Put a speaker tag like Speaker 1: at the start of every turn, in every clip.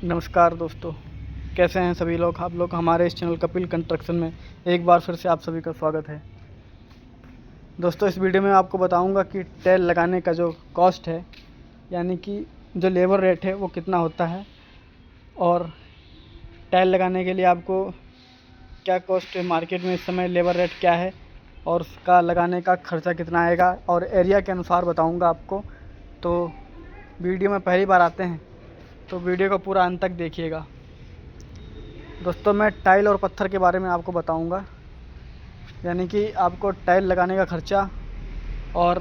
Speaker 1: नमस्कार दोस्तों, कैसे हैं सभी लोग। आप लोग हमारे इस चैनल कपिल कंस्ट्रक्शन में एक बार फिर से आप सभी का स्वागत है। दोस्तों, इस वीडियो में आपको बताऊंगा कि टाइल लगाने का जो कॉस्ट है, यानी कि जो लेबर रेट है वो कितना होता है, और टाइल लगाने के लिए आपको क्या कॉस्ट है, मार्केट में इस समय लेबर रेट क्या है और उसका लगाने का खर्चा कितना आएगा, और एरिया के अनुसार बताऊँगा आपको। तो वीडियो में पहली बार आते हैं तो वीडियो को पूरा अंत तक देखिएगा। दोस्तों, मैं टाइल और पत्थर के बारे में आपको बताऊंगा, यानी कि आपको टाइल लगाने का खर्चा और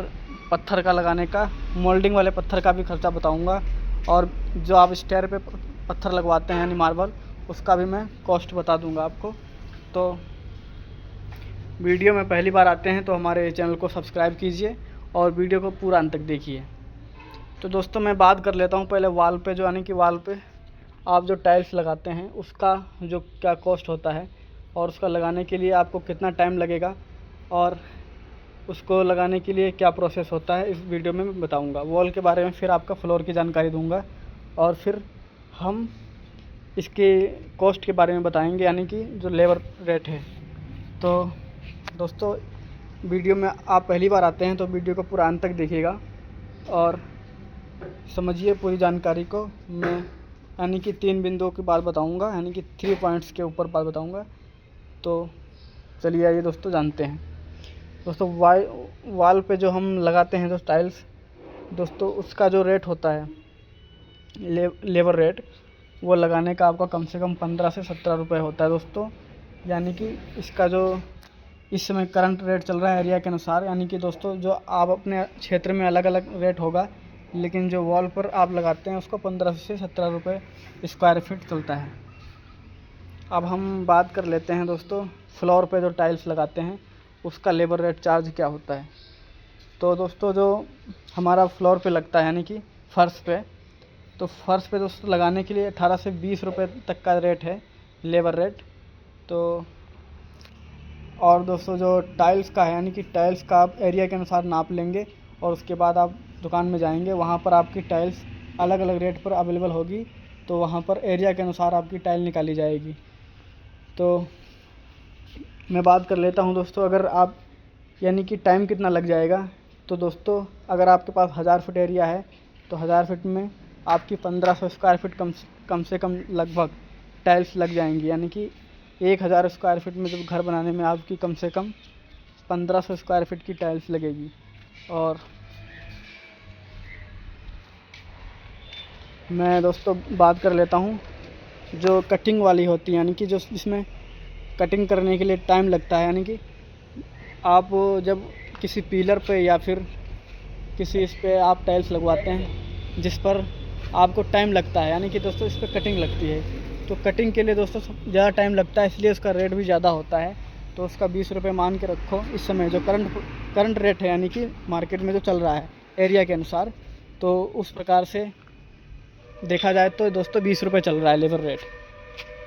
Speaker 1: पत्थर का लगाने का, मोल्डिंग वाले पत्थर का भी खर्चा बताऊंगा, और जो आप स्टेयर पे पत्थर लगवाते हैं यानी मार्बल, उसका भी मैं कॉस्ट बता दूंगा आपको। तो वीडियो में पहली बार आते हैं तो हमारे चैनल को सब्सक्राइब कीजिए और वीडियो को पूरा अंत तक देखिए। तो दोस्तों, मैं बात कर लेता हूँ पहले वाल पे, जो यानी कि वाल पे आप जो टाइल्स लगाते हैं उसका जो क्या कॉस्ट होता है, और उसका लगाने के लिए आपको कितना टाइम लगेगा, और उसको लगाने के लिए क्या प्रोसेस होता है, इस वीडियो में मैं बताऊंगा। वॉल के बारे में फिर आपका फ्लोर की जानकारी दूंगा, और फिर हम इसके कॉस्ट के बारे में बताएंगे, यानी कि जो लेबर रेट है। तो दोस्तों, वीडियो में आप पहली बार आते हैं तो वीडियो को पूरा अंत तक देखिएगा और समझिए पूरी जानकारी को। मैं यानी कि 3 बिंदुओं की बात बताऊंगा, यानी कि 3 पॉइंट्स के ऊपर बात बताऊंगा। तो चलिए आइए दोस्तों, जानते हैं। दोस्तों, वाल पे जो हम लगाते हैं जो टाइल्स, दोस्तों उसका जो रेट होता है, लेबर रेट, वो लगाने का आपका कम से कम 15 से 17 रुपये होता है दोस्तों। यानी कि इसका जो इस समय करंट रेट चल रहा है एरिया के अनुसार, यानी कि दोस्तों जो आप अपने क्षेत्र में अलग अलग रेट होगा, लेकिन जो वॉल पर आप लगाते हैं उसको 15 से 17 रुपये स्क्वायर फीट चलता है। अब हम बात कर लेते हैं दोस्तों, फ्लोर पे जो टाइल्स लगाते हैं उसका लेबर रेट चार्ज क्या होता है। तो दोस्तों, जो हमारा फ्लोर पे लगता है यानी कि फर्श पे, तो फर्श पे दोस्तों लगाने के लिए 18 से 20 रुपये तक का रेट है, लेबर रेट। तो और दोस्तों, जो टाइल्स का है, यानी कि टाइल्स का आप एरिया के अनुसार नाप लेंगे, और उसके बाद आप दुकान में जाएंगे, वहाँ पर आपकी टाइल्स अलग अलग रेट पर अवेलेबल होगी, तो वहाँ पर एरिया के अनुसार आपकी टाइल निकाली जाएगी। तो मैं बात कर लेता हूँ दोस्तों, अगर आप यानी कि टाइम कितना लग जाएगा, तो दोस्तों अगर आपके पास 1000 फीट एरिया है तो 1000 फीट में आपकी 1500 स्क्वायर फीट कम से कम लगभग टाइल्स लग जाएंगी। यानी कि 1000 स्क्वायर फीट में जब घर बनाने में आपकी कम से कम 1500 स्क्वायर फीट की टाइल्स लगेगी। और मैं दोस्तों बात कर लेता हूँ जो कटिंग वाली होती है, यानी कि जो इसमें कटिंग करने के लिए टाइम लगता है, यानी कि आप जब किसी पिलर पे या फिर किसी इस पे आप टाइल्स लगवाते हैं जिस पर आपको टाइम लगता है, यानी कि दोस्तों इस पर कटिंग लगती है, तो कटिंग के लिए दोस्तों ज़्यादा टाइम लगता है, इसलिए उसका रेट भी ज़्यादा होता है। तो उसका 20 रुपये मान के रखो इस समय जो करंट रेट है, यानी कि मार्केट में जो चल रहा है एरिया के अनुसार, तो उस प्रकार से देखा जाए तो दोस्तों 20 रुपये चल रहा है लेबर रेट।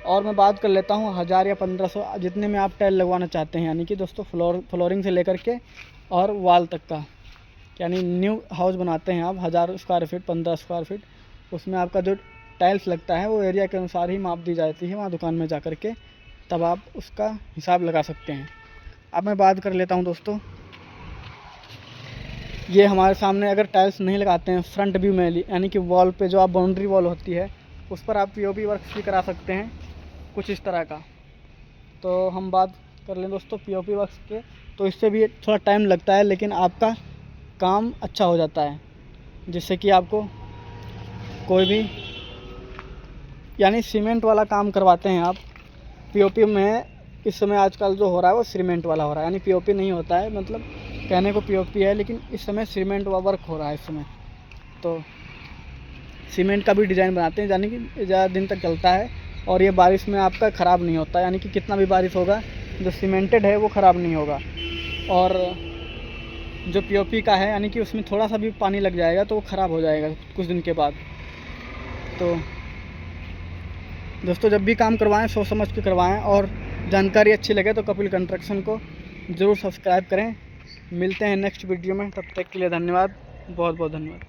Speaker 1: और मैं बात कर लेता हूँ 1000 या 1500 जितने में आप टाइल लगवाना चाहते हैं, यानी कि दोस्तों फ्लोरिंग से लेकर के और वाल तक का, यानी न्यू हाउस बनाते हैं आप 1000 स्क्वायर फीट, 15 स्क्वायर फीट, उसमें आपका जो टाइल्स लगता है वो एरिया के अनुसार ही माप दी जाती है वहाँ दुकान में जा कर के, तब आप उसका हिसाब लगा सकते हैं। अब मैं बात कर लेता हूँ दोस्तों, ये हमारे सामने अगर टाइल्स नहीं लगाते हैं फ्रंट व्यू में, यानी कि वॉल पे जो आप बाउंड्री वॉल होती है उस पर आप पीओपी वर्क भी करा सकते हैं कुछ इस तरह का। तो हम बात कर लें दोस्तों पीओपी वर्क के, तो इससे भी थोड़ा टाइम लगता है, लेकिन आपका काम अच्छा हो जाता है, जिससे कि आपको कोई भी यानी सीमेंट वाला काम करवाते हैं आप पीओपी में। इस समय आजकल जो हो रहा है वो सीमेंट वाला हो रहा है, यानी पीओपी नहीं होता है, मतलब कहने को पीओपी है, लेकिन इस समय सीमेंट वाला वर्क हो रहा है इस समय। तो सीमेंट का भी डिज़ाइन बनाते हैं, यानी कि ज़्यादा दिन तक चलता है, और ये बारिश में आपका ख़राब नहीं होता, यानी कि कितना भी बारिश होगा जो सीमेंटेड है वो ख़राब नहीं होगा। और जो पीओपी का है, यानी कि उसमें थोड़ा सा भी पानी लग जाएगा तो वो ख़राब हो जाएगा कुछ दिन के बाद। तो दोस्तों, जब भी काम करवाएं सोच समझ के करवाएं, और जानकारी अच्छी लगे तो कपिल कंस्ट्रक्शन को ज़रूर सब्सक्राइब करें। मिलते हैं नेक्स्ट वीडियो में, तब तक के लिए धन्यवाद, बहुत बहुत धन्यवाद।